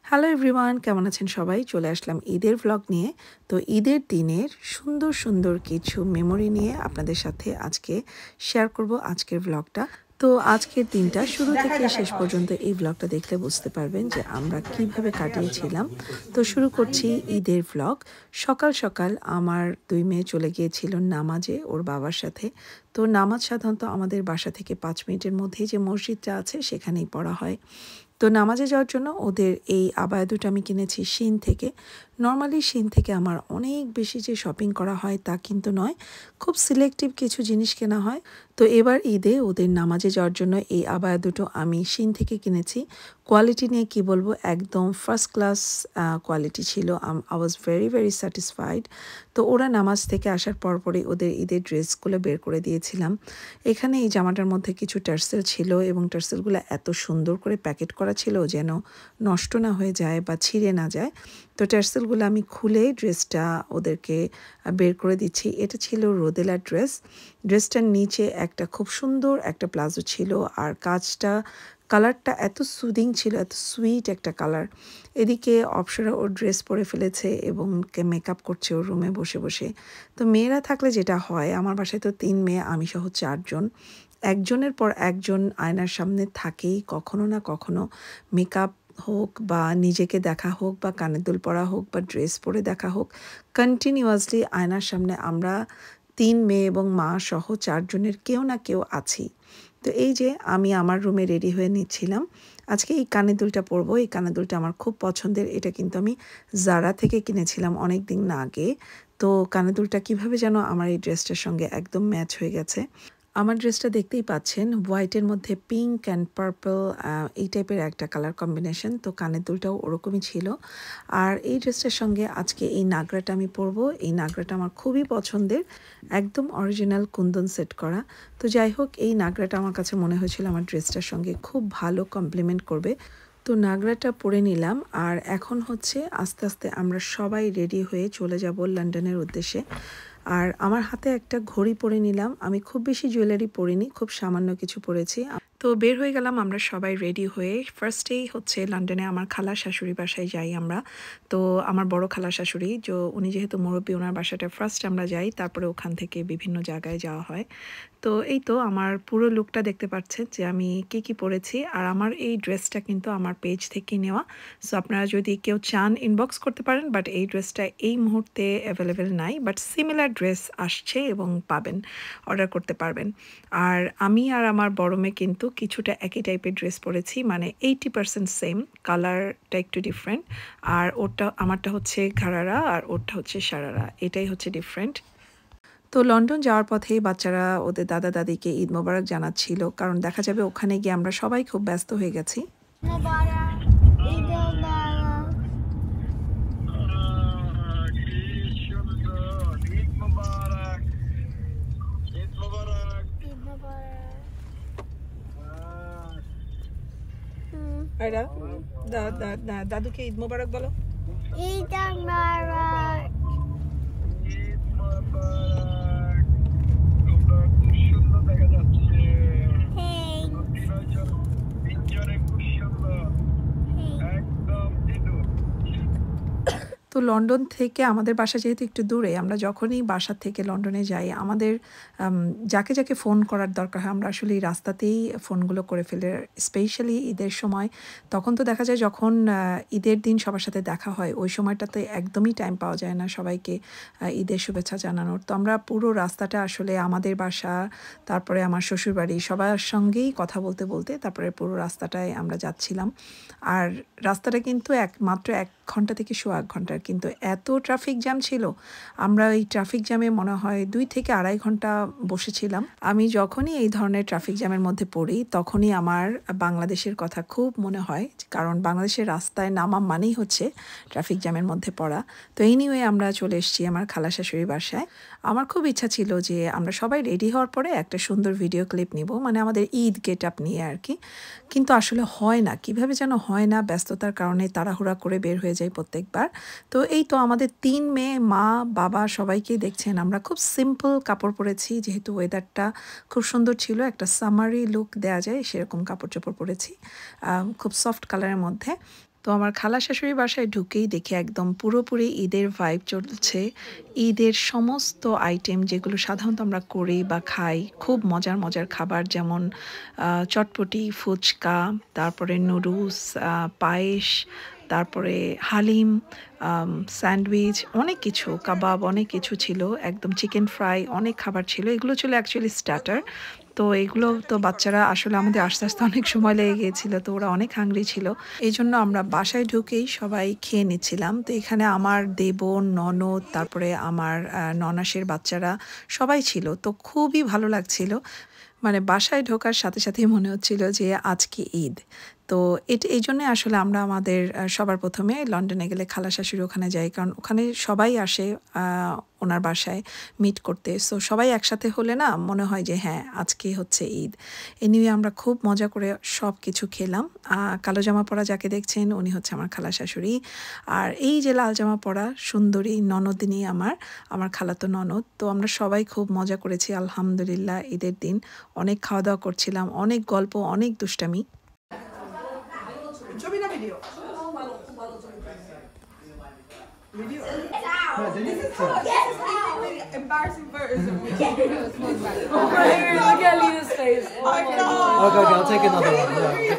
Hello everyone, কেমন আছেন সবাই? চলে আসলাম ঈদের ভ্লগ নিয়ে। তো ঈদের দিনের সুন্দর সুন্দর কিছু মেমোরি নিয়ে আপনাদের সাথে আজকে শেয়ার করব আজকের ভ্লগটা। তো আজকের দিনটা শুরু থেকে শেষ পর্যন্ত এই ভ্লগটা দেখলে বুঝতে পারবেন যে আমরা কিভাবে কাটিয়েছিলাম। তো শুরু করছি ঈদের ভ্লগ। সকাল সকাল আমার ২ মেয়ে চলে গিয়েছিল নামাজে ওর বাবার সাথে। তো নামাজ সাধারণত আমাদের বাসা থেকে ৫ মিনিটের মধ্যেই যে মসজিদটা আছে সেখানেই পড়া হয়। তো নামাজে যাওয়ার জন্য ওদের এই আবায়া দুটো আমি কিনেছি শিন থেকে। নরমালি শিন থেকে আমার অনেক বেশি যে শপিং করা হয় তা কিন্তু নয়, খুব সিলেক্টিভ কিছু জিনিস কেনা হয়। তো এবার ঈদে ওদের নামাজে যাওয়ার জন্য এই আবায়া দুটো আমি শিন থেকে কিনেছি। কোয়ালিটি নিয়ে কি বলবো, একদম ফার্স্ট ক্লাস কোয়ালিটি ছিল। I was very very satisfied. তো ওরা নামাজ থেকে আসার পরপরই ওদের ঈদের ড্রেসগুলো বের করে দিয়েছিলাম। এখানে এই জামাটার মধ্যে কিছু টার্সেল ছিল এবং টার্সেলগুলো এত সুন্দর করে প্যাকেট করা ছিল যেন নষ্ট না হয়ে যায় বা ছিঁড়ে না যায়। তো টার্সেলগুলো আমি খুলে ড্রেসটা ওদেরকে বের করে দিচ্ছি। এটা ছিল রোদেলা ড্রেস। ড্রেসটার নিচে একটা খুব সুন্দর একটা প্লাজো ছিল, আর কালারটা এত সুদিং ছিল, এত সুইট একটা কালার। এদিকে অপসরা ওর ড্রেস পরে ফেলেছে এবং মেকআপ করছে ওর রুমে বসে বসে। তো মেয়েরা থাকলে যেটা হয়, আমার বাসায় তো ৩ মেয়ে, আমি সহ ৪ জন। একজনের পর একজন আয়নার সামনে থাকেই, কখনো না কখনো মেকআপ হোক বা নিজেকে দেখা হোক বা কানের দুল পরা হোক বা ড্রেস পরে দেখা হোক, কন্টিনিউয়াসলি আয়নার সামনে আমরা ৩ মেয়ে এবং মা সহ ৪ জনের কেউ না কেউ আছি। তো এই যে আমি আমার রুমে রেডি হয়ে নিচ্ছিলাম। আজকে এই কানের দুলটা পরবো। এই কানের দুলটা আমার খুব পছন্দের। এটা কিন্তু আমি জারা থেকে কিনেছিলাম অনেক দিন আগে। তো কানের দুলটা কীভাবে যেন আমার এই ড্রেসটার সঙ্গে একদম ম্যাচ হয়ে গেছে। আমার ড্রেসটা দেখতেই পাচ্ছেন, হোয়াইটের মধ্যে পিঙ্ক অ্যান্ড পার্পল, এই টাইপের একটা কালার কম্বিনেশন। তো কানের দুলটাও ওরকমই ছিল। আর এই ড্রেসটার সঙ্গে আজকে এই নাগরাটা আমি পরবো। এই নাগরাটা আমার খুবই পছন্দের, একদম অরিজিনাল কুন্দন সেট করা। তো যাই হোক, এই নাগরাটা আমার কাছে মনে হয়েছিল আমার ড্রেসটার সঙ্গে খুব ভালো কমপ্লিমেন্ট করবে। তো নাগরাটা পরে নিলাম, আর এখন হচ্ছে আস্তে আস্তে আমরা সবাই রেডি হয়ে চলে যাব লন্ডনের উদ্দেশ্যে। আর আমার হাতে একটা ঘড়ি পরে নিলাম। আমি খুব বেশি জুয়েলারি পরিনি, খুব সামান্য কিছু পরেছি। তো বের হয়ে গেলাম আমরা সবাই রেডি হয়ে। ফার্স্টেই হচ্ছে লন্ডনে আমার খালা শাশুড়ি বাসায় যাই আমরা। তো আমার বড় খালা শাশুড়ি, উনি যেহেতু মুরব্বী, ওনার বাসাটা ফার্স্ট আমরা যাই, তারপরে ওখান থেকে বিভিন্ন জায়গায় যাওয়া হয়। তো এই তো আমার পুরো লুকটা দেখতে পাচ্ছেন যে আমি কি পরেছি। আর আমার এই ড্রেসটা কিন্তু আমার পেজ থেকে নেওয়া। সো আপনারা যদি কেউ চান ইনবক্স করতে পারেন, বাট এই ড্রেসটা এই মুহূর্তে অ্যাভেলেবেল নাই, বাট সিমিলার ড্রেস আসছে এবং পাবেন, অর্ডার করতে পারবেন। আর আমি আর আমার বড় মেয়ে কিন্তু কিছুটা একই টাইপের ড্রেস পরেছি, মানে 80% সেম, কালারটা একটু ডিফারেন্ট। আর আমারটা হচ্ছে ঘারারা আর ওরটা হচ্ছে সারারা, এটাই হচ্ছে ডিফারেন্ট। তো লন্ডন যাওয়ার পথে বাচ্চারা ওদের দাদা দাদিকে ঈদ মোবারক জানাচ্ছিল, কারণ দেখা যাবে ওখানে গিয়ে আমরা সবাই খুব ব্যস্ত হয়ে গেছি। দাদুকে ঈদ মোবারক বলো। ঈদ মোবারক। তো লন্ডন থেকে আমাদের বাসা যেহেতু একটু দূরে, আমরা যখনই বাসা থেকে লন্ডনে যাই, আমাদের যাকে যাকে ফোন করার দরকার হয় আমরা আসলে এই রাস্তাতেই ফোনগুলো করে ফেলে, স্পেশালি ঈদের সময়। তখন তো দেখা যায় যখন ঈদের দিন সবার সাথে দেখা হয়, ওই সময়টাতে একদমই টাইম পাওয়া যায় না সবাইকে ঈদের শুভেচ্ছা জানানোর। তো আমরা পুরো রাস্তাটা আসলে আমাদের বাসা, তারপরে আমার শ্বশুরবাড়ি, সবার সঙ্গেই কথা বলতে বলতে তারপরে পুরো রাস্তাটায় আমরা যাচ্ছিলাম। আর রাস্তাটা কিন্তু মাত্র 1 ঘন্টা থেকে 1.25 ঘন্টার, কিন্তু এত ট্রাফিক জ্যাম ছিল, আমরা এই ট্রাফিক জ্যামে মনে হয় 2 থেকে 2.5 ঘন্টা বসেছিলাম। আমি যখনই এই ধরনের ট্রাফিক জ্যামের মধ্যে পড়ি তখনই আমার বাংলাদেশের কথা খুব মনে হয়, কারণ বাংলাদেশের রাস্তায় নামা মানেই হচ্ছে ট্রাফিক জ্যামের মধ্যে পড়া। তো এনিওয়ে আমরা চলে এসেছি আমার খালা শাশুড়ির বাসায়। আমার খুব ইচ্ছা ছিল যে আমরা সবাই রেডি হওয়ার পরে একটা সুন্দর ভিডিও ক্লিপ নিব, মানে আমাদের ঈদ গেট আপ নিয়ে আর কি। কিন্তু আসলে হয় না, কিভাবে যেন হয় না, ব্যস্ততার কারণে তাড়াহুড়া করে বের হয়ে যাই প্রত্যেকবার। তো এই তো আমাদের 3 মেয়ে, মা, বাবা সবাইকেই দেখছেন আমরা খুব সিম্পল কাপড় পরেছি, যেহেতু ওয়েদারটা খুব সুন্দর ছিল, একটা সামারি লুক দেওয়া যায় সেরকম কাপড় চোপড় পরেছি, খুব সফট কালারের মধ্যে। তো আমার খালা শাশুড়ির বাসায় ঢুকেই দেখি একদম পুরোপুরি ঈদের ভাইব চলছে। ঈদের সমস্ত আইটেম যেগুলো সাধারণত আমরা করি বা খাই, খুব মজার মজার খাবার, যেমন চটপটি, ফুচকা, তারপরে নুডলস, পায়েস, তারপরে হালিম, স্যান্ডউইচ, অনেক কিছু, কাবাব, অনেক কিছু ছিল, একদম চিকেন ফ্রাই, অনেক খাবার ছিল। এগুলো ছিল অ্যাকচুয়ালি স্টার্টার। তো এগুলো তো বাচ্চারা আসলে আমাদের আস্তে আস্তে অনেক সময় লেগে গিয়েছিল, তো ওরা অনেক হাংরি ছিল, এই জন্য আমরা বাসায় ঢুকেই সবাই খেয়ে নিচ্ছিলাম। তো এখানে আমার দেবর, ননদ, তারপরে আমার ননাসের বাচ্চারা সবাই ছিল, তো খুবই ভালো লাগছিল। মানে বাসায় ঢোকার সাথে সাথেই মনে হচ্ছিল যে আজকে ঈদ। তো এই জন্যে আসলে আমরা আমাদের সবার প্রথমে লন্ডনে গেলে খালা শাশুড়ি ওখানে যাই, কারণ ওখানে সবাই আসে ওনার বাসায় মিট করতে। সো সবাই একসাথে হলে না মনে হয় যে হ্যাঁ আজকে হচ্ছে ঈদ। এনিওয়ে আমরা খুব মজা করে সব কিছু খেলাম। কালো জামা পরা যাকে দেখছেন উনি হচ্ছে আমার খালা শাশুড়ি, আর এই যে লাল জামা পরা সুন্দরী ননদিনী আমার খালাতো ননদ। তো আমরা সবাই খুব মজা করেছি আলহামদুলিল্লাহ। ঈদের দিন অনেক খাওয়া দাওয়া করছিলাম, অনেক গল্প, অনেক দুষ্টামি। ছবি না video? Video. Embarrassing version. Look at Leah's face. I know. Okay, I'll take another one. Yeah.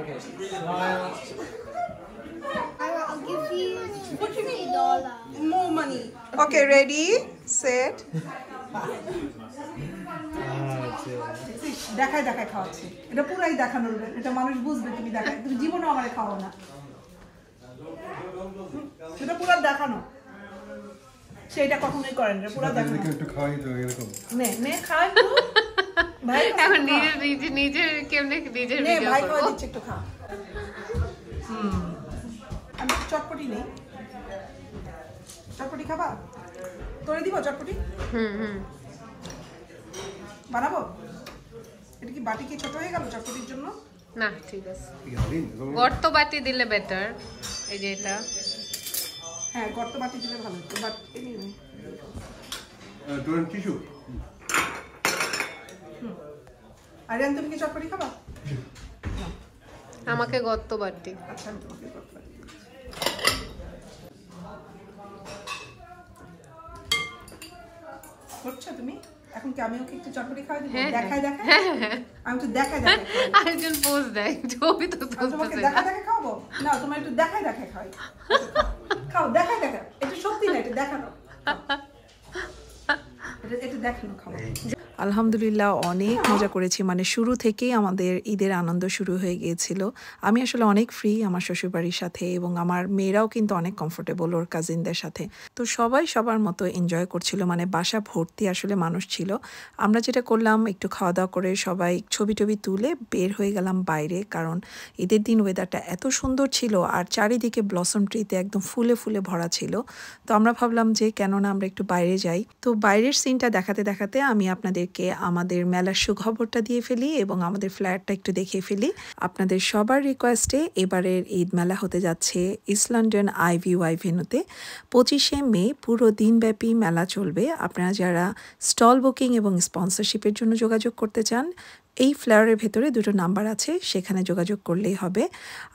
Okay, smile. I'll give you What do you mean? $50. More money. Okay, ready, set. দেখায় দেখায় খাওয়াচ্ছি, এটা পুরাই দেখানোর, এটা মানুষ বুঝবে তুমি দেখায়, তুমি জীবনও আমারে খাওয়াও না, এটা পুরা দেখানো, সেটা কখনোই করেন না, পুরা দেখানো। একটু খাওয়াই তো এরকম। নে নে খাই তো ভাই, এখন নিজের কেমনে নিজের নে ভিডিও ভাই করব। খাওয়া দিচ্ছে, একটু খা। আমি চটপটি নেই, চটপটি খাবা? তোরে দিব চটপটি? বানাবো? এটা কি বাটি কি ছোট হয়ে গেল চটপটির জন্য? না ঠিক আছে, গর্ত বাটি দিলে বেটার। এই যে এটা হ্যাঁ, গর্ত বাটি দিলে ভালো হতো, বাট এনিওয়ে। তোর টিস্যু। আরিয়ান তুমি কি চটপটি খাবা? আমাকে গর্ত বাটি। আচ্ছা আমি তোমাকে গর্ত বাটি দিচ্ছি। করছো তুমি? এখন কি আমি ওকে একটু চটপটি খাওয়াই দিব? দেখায় দেখায়? আমি তো দেখায় দেখায় খাওয়াই। আরেকজন পোজ দেয়, ছবি তো আমি তোমাকে দেখায় দেখায় খাওয়াবো? না, তোমার একটু দেখায় দেখায় খাওয়াই। খাও, দেখায় দেখায়। এটা সত্যি না, এটা দেখানো। এটা দেখানো খাও। আলহামদুলিল্লাহ অনেক মজা করেছি, মানে শুরু থেকেই আমাদের ঈদের আনন্দ শুরু হয়ে গিয়েছিল। আমি আসলে অনেক ফ্রি আমার শ্বশুরবাড়ির সাথে, এবং আমার মেয়েরাও কিন্তু অনেক কমফোর্টেবল ওর কাজিনদের সাথে। তো সবাই সবার মতো এনজয় করছিল, মানে বাসা ভর্তি আসলে মানুষ ছিল। আমরা যেটা করলাম, একটু খাওয়া দাওয়া করে সবাই ছবি টবি তুলে বের হয়ে গেলাম বাইরে, কারণ ঈদের দিন ওয়েদারটা এত সুন্দর ছিল আর চারিদিকে ব্লসম ট্রিতে একদম ফুলে ফুলে ভরা ছিল। তো আমরা ভাবলাম যে কেননা আমরা একটু বাইরে যাই। তো বাইরের সিনটা দেখাতে দেখাতে আমি আপনাদেরকে আমাদের মেলার সুখবরটা দিয়ে ফেলি এবং আমাদের ফ্ল্যাটটা একটু দেখিয়ে ফেলি। আপনাদের সবার রিকোয়েস্টে এবারের ঈদ মেলা হতে যাচ্ছে ইস্ট লন্ডন IVY ভেন্যুতে। 25শে মে পুরো দিনব্যাপী মেলা চলবে। আপনারা যারা স্টল বুকিং এবং স্পন্সরশিপের জন্য যোগাযোগ করতে চান, এই ফ্লেয়ারের ভেতরে দুটো নাম্বার আছে, সেখানে যোগাযোগ করলেই হবে।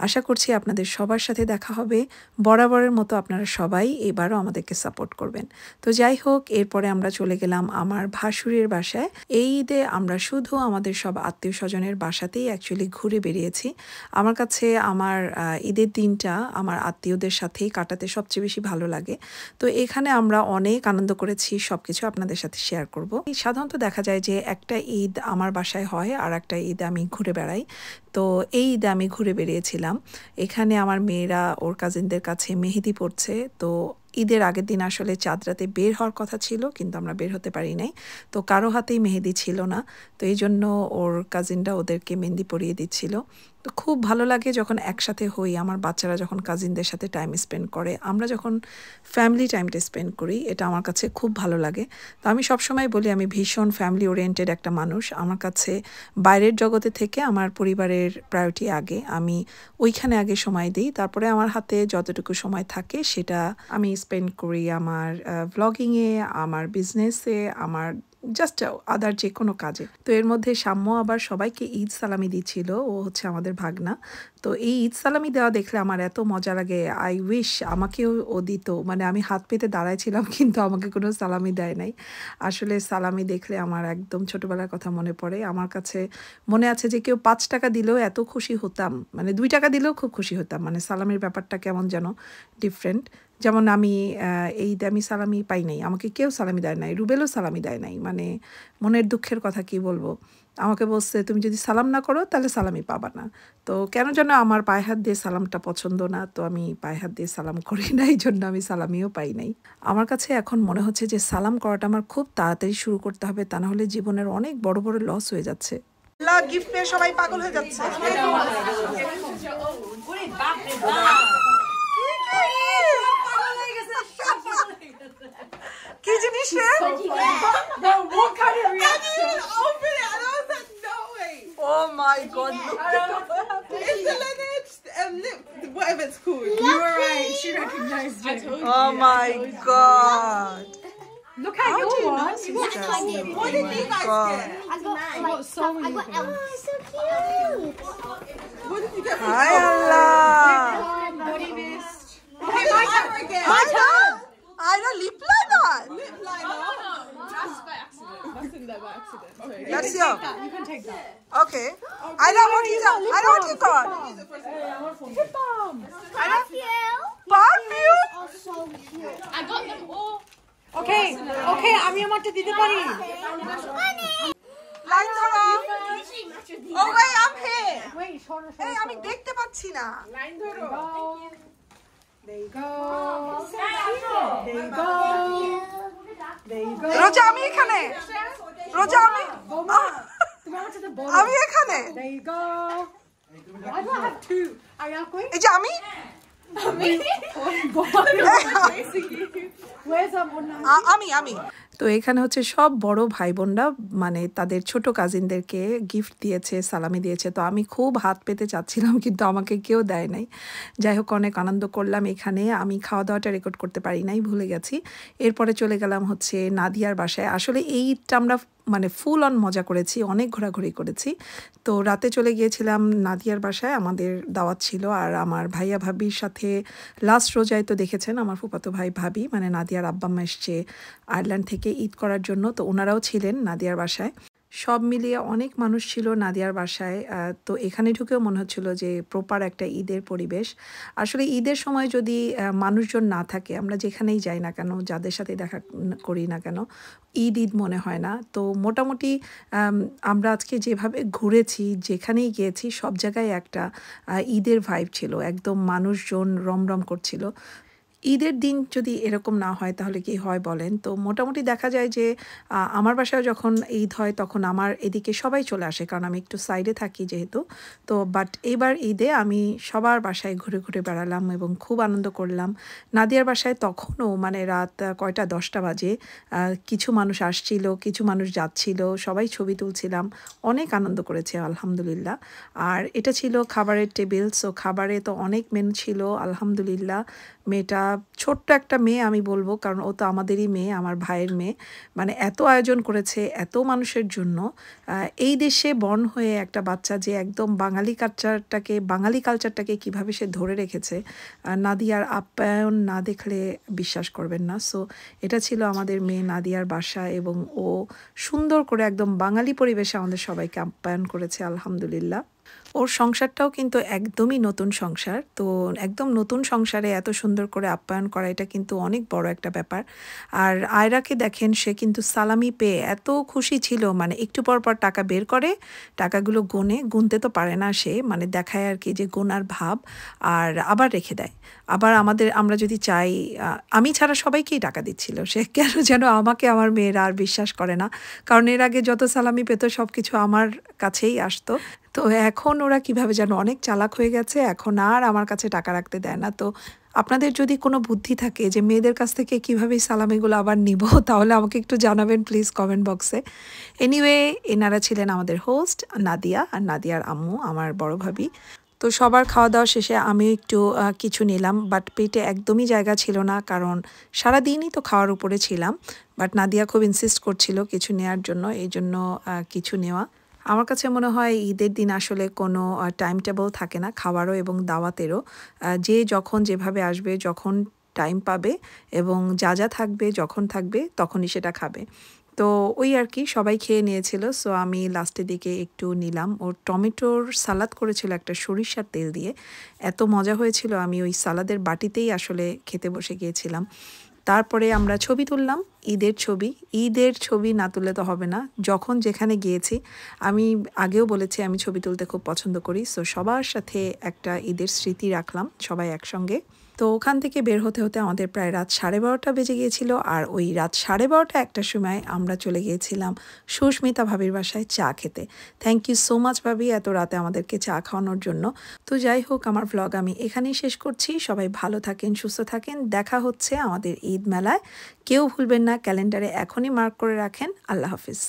আশা করছি আপনাদের সবার সাথে দেখা হবে। বরাবরের মতো আপনারা সবাই এবারও আমাদেরকে সাপোর্ট করবেন। তো যাই হোক, এরপরে আমরা চলে গেলাম আমার ভাসুরের বাসায়। এই ঈদে আমরা শুধু আমাদের সব আত্মীয় স্বজনের বাসাতেই অ্যাকচুয়ালি ঘুরে বেরিয়েছি। আমার কাছে আমার ঈদের দিনটা আমার আত্মীয়দের সাথেই কাটাতে সবচেয়ে বেশি ভালো লাগে। তো এখানে আমরা অনেক আনন্দ করেছি, সব কিছু আপনাদের সাথে শেয়ার করব। সাধারণত দেখা যায় যে একটা ঈদ আমার বাসায় হয় আর একটা ঈদ আমি ঘুরে বেড়াই। তো এই ঈদে আমি ঘুরে বেরিয়েছিলাম। এখানে আমার মেয়েরা ওর কাজিনদের কাছে মেহেদি পড়ছে। তো ঈদের আগের দিন আসলে চাঁদ রাতে বের হওয়ার কথা ছিল, কিন্তু আমরা বের হতে পারি নাই। তো কারো হাতেই মেহেদি ছিল না, তো এই জন্য ওর কাজিনরা ওদেরকে মেহেদি পরিয়ে দিচ্ছিল। তো খুব ভালো লাগে যখন একসাথে হই, আমার বাচ্চারা যখন কাজিনদের সাথে টাইম স্পেন্ড করে, আমরা যখন ফ্যামিলি টাইমটা স্পেন্ড করি, এটা আমার কাছে খুব ভালো লাগে। তো আমি সবসময় বলি আমি ভীষণ ফ্যামিলি ওরিয়েন্টেড একটা মানুষ। আমার কাছে বাইরের জগতে থেকে আমার পরিবারের প্রায়োরিটি আগে, আমি ওইখানে আগে সময় দিই, তারপরে আমার হাতে যতটুকু সময় থাকে সেটা আমি স্পেন্ড করি আমার ভ্লগিংয়ে, আমার বিজনেসে, আমার জাস্ট আদার যে কোনো কাজে। তো এর মধ্যে সাম্য আবার সবাইকে ঈদ সালামি দিচ্ছিল, ও হচ্ছে আমাদের ভাগনা। তো এই ঈদ সালামি দেওয়া দেখলে আমার এত মজা লাগে, আই উইশ আমাকেও ও দিত। মানে আমি হাত পেতে দাঁড়াইছিলাম কিন্তু আমাকে কোনো সালামি দেয় নাই। আসলে সালামি দেখলে আমার একদম ছোটোবেলার কথা মনে পড়ে। আমার কাছে মনে আছে যে কেউ 5 টাকা দিলেও এত খুশি হতাম, মানে 2 টাকা দিলেও খুব খুশি হতাম। মানে সালামির ব্যাপারটা কেমন যেন ডিফারেন্ট। যেমন আমি এই দামি সালামি পাই নাই, আমাকে কেউ সালামি দেয় নাই, রুবেলও সালামি দেয় নাই। মানে মনের দুঃখের কথা কি বলবো, আমাকে বলছে তুমি যদি সালাম না করো তাহলে সালামি পাবা না। তো কেন যেন আমার পায়ে হাত দিয়ে সালামটা পছন্দ না, তো আমি পায়ে হাত দিয়ে সালাম করি না, এই জন্য আমি সালামিও পাই নাই। আমার কাছে এখন মনে হচ্ছে যে সালাম করাটা আমার খুব তাড়াতাড়ি শুরু করতে হবে, তা না হলে জীবনের অনেক বড় বড় লস হয়ে যাচ্ছে। গিফট পেয়ে সবাই পাগল হয়ে যাচ্ছে। কি জিনিস রে? What kind of reaction? Open it and I was like, no way. Oh my god, look at it's the Laneige lip, whatever it's called. You were right. She recognized it. Oh my god. Look at your one. What did you guys get? I got so many things. So cute. What did you get? Hi Allah. Body mist. Okay, my turn again. My turn. I know lip liner. Lip liner. That's by accident. That's in there by accident. Sorry. That's your. You can take that. Okay. I know what you got. I know what you got. Lip balm. Perfume. Perfume. Oh, so cute. I got them all. Okay. Okay. আমি আমারটা দিতে পারি। Line ধরো. Oh wait, I'm here. Wait, show her. Hey, আমি দেখতে পাচ্ছি না. Line ধরো. There you go. There you go. There you go. রোজা আমি এখানে. রোজা আমি. তুমি আমার সাথে বলো। আমি এখানে. There you go. Why do I have two? Are you going? এই যে আমি. Where's that one? আমি তো এখানে হচ্ছে সব বড় ভাই বোনরা মানে তাদের ছোট কাজিনদেরকে গিফট দিয়েছে, সালামি দিয়েছে। তো আমি খুব হাত পেতে চাচ্ছিলাম কিন্তু আমাকে কেউ দেয় নাই। যাই হোক অনেক আনন্দ করলাম এখানে। আমি খাওয়া দাওয়াটা রেকর্ড করতে পারি নাই, ভুলে গেছি। এরপরে চলে গেলাম হচ্ছে নাদিয়ার বাসায়। আসলে এই ঈদটা আমরা মানে ফুল অন মজা করেছি, অনেক ঘোরাঘুরি করেছি। তো রাতে চলে গিয়েছিলাম নাদিয়ার বাসায়, আমাদের দাওয়াত ছিল। আর আমার ভাইয়া ভাবির সাথে লাস্ট রোজায় তো দেখেছেন আমার ফুফাতো ভাই ভাবি মানে নাদিয়ার আব্বা আম্মা এসছে আয়ারল্যান্ড থেকে ঈদ করার জন্য, তো ওনারাও ছিলেন নাদিয়ার বাসায়। সব মিলিয়ে অনেক মানুষ ছিল নাদিয়ার বাসায়। তো এখানে ঢুকেও মনে হচ্ছিল যে প্রপার একটা ঈদের পরিবেশ। আসলে ঈদের সময় যদি মানুষজন না থাকে, আমরা যেখানেই যাই না কেন, যাদের সাথে দেখা করি না কেন, ঈদ ঈদ মনে হয় না। তো মোটামুটি আমরা আজকে যেভাবে ঘুরেছি, যেখানেই গিয়েছি, সব জায়গায় একটা ঈদের ভাইব ছিল, একদম মানুষজন রমরম করছিল। ঈদের দিন যদি এরকম না হয় তাহলে কি হয় বলেন? তো মোটামুটি দেখা যায় যে আমার বাসায় যখন ঈদ হয় তখন আমার এদিকে সবাই চলে আসে, কারণ আমি একটু সাইডে থাকি যেহেতু। তো বাট এবার ঈদে আমি সবার বাসায় ঘুরে ঘুরে বেড়ালাম এবং খুব আনন্দ করলাম। নাদিয়ার বাসায় তখনও মানে রাত কয়টা 10টা বাজে, কিছু মানুষ আসছিল, কিছু মানুষ যাচ্ছিল, সবাই ছবি তুলছিলাম, অনেক আনন্দ করেছে আলহামদুলিল্লাহ। আর এটা ছিল খাবারের টেবিল। সো খাবারে তো অনেক মেনু ছিল আলহামদুলিল্লাহ। মেয়েটা ছোট্ট একটা মেয়ে আমি বলবো, কারণ ও তো আমাদেরই মেয়ে, আমার ভাইয়ের মেয়ে। মানে এত আয়োজন করেছে এত মানুষের জন্য। এই দেশে বর্ন হয়ে একটা বাচ্চা যে একদম বাঙালি কালচারটাকে কিভাবে সে ধরে রেখেছে, নাদিয়ার আপ্যায়ন না দেখলে বিশ্বাস করবেন না। সো এটা ছিল আমাদের মেয়ে নাদিয়ার বাসা এবং ও সুন্দর করে একদম বাঙালি পরিবেশে আমাদের সবাইকে আপ্যায়ন করেছে আলহামদুলিল্লাহ। ওর সংসারটাও কিন্তু একদমই নতুন সংসার। তো একদম নতুন সংসারে এত সুন্দর করে আপ্যায়ন করা এটা কিন্তু অনেক বড় একটা ব্যাপার। আর আয়রাকে দেখেন, সে কিন্তু সালামি পেয়ে এত খুশি ছিল, মানে একটু পর পর টাকা বের করে, টাকাগুলো গুনতে তো পারে না সে, মানে দেখায় আর কি যে গোনার ভাব, আর আবার রেখে দেয়। আবার আমরা যদি চাই, আমি ছাড়া সবাইকেই টাকা দিচ্ছিল সে, কেন যেন আমাকে আমার মেয়েরা আর বিশ্বাস করে না, কারণ এর আগে যত সালামি পেত সব কিছু আমার কাছেই আসতো। তো এখন ওরা কিভাবে যেন অনেক চালাক হয়ে গেছে, এখন আর আমার কাছে টাকা রাখতে দেয় না। তো আপনাদের যদি কোনো বুদ্ধি থাকে যে মেয়েদের কাছ থেকে কীভাবে সালামিগুলো আবার নিব, তাহলে আমাকে একটু জানাবেন প্লিজ কমেন্ট বক্সে। এনিওয়ে, এনারা ছিলেন আমাদের হোস্ট নাদিয়া আর নাদিয়ার আম্মু, আমার বড় ভাবি। তো সবার খাওয়া দাওয়া শেষে আমিও একটু কিছু নিলাম, বাট পেটে একদমই জায়গা ছিল না, কারণ সারাদিনই তো খাওয়ার উপরে ছিলাম। বাট নাদিয়া খুব ইনসিস্ট করছিল কিছু নেওয়ার জন্য, এই জন্য কিছু নেওয়া। আমার কাছে মনে হয় ঈদের দিন আসলে কোনো টাইম টেবল থাকে না খাওয়ারও এবং দাওয়াতেরও। যে যখন যেভাবে আসবে, যখন টাইম পাবে এবং যা যা থাকবে যখন থাকবে তখনই সেটা খাবে। তো ওই আর কি, সবাই খেয়ে নিয়েছিল। সো আমি লাস্টের দিকে একটু নিলাম। ওর টমেটোর সালাদ করেছিল একটা সরিষার তেল দিয়ে, এত মজা হয়েছিল, আমি ওই সালাদের বাটিতেই আসলে খেতে বসে গিয়েছিলাম। তারপরে আমরা ছবি তুললাম, ঈদের ছবি না তুললে তো হবে না। যখন যেখানে গিয়েছি, আমি আগেও বলেছি আমি ছবি তুলতে খুব পছন্দ করি। সো সবার সাথে একটা ঈদের স্মৃতি রাখলাম সবাই একসঙ্গে। তো ওখান থেকে বের হতে হতে আমাদের প্রায় রাত 12:30 বেজে গিয়েছিল। আর ওই রাত 12:30 একটার সময় আমরা চলে গিয়েছিলাম সুস্মিতা ভাবির বাসায় চা খেতে। থ্যাংক ইউ সো মাচ ভাবি, এত রাতে আমাদেরকে চা খাওয়ানোর জন্য। তো যাই হোক, আমার ভ্লগ আমি এখানেই শেষ করছি। সবাই ভালো থাকেন, সুস্থ থাকেন। দেখা হচ্ছে আমাদের ঈদ মেলায়। কেউ ভুলবেন না, ক্যালেন্ডারে এখনই মার্ক করে রাখেন। আল্লাহ হাফিজ।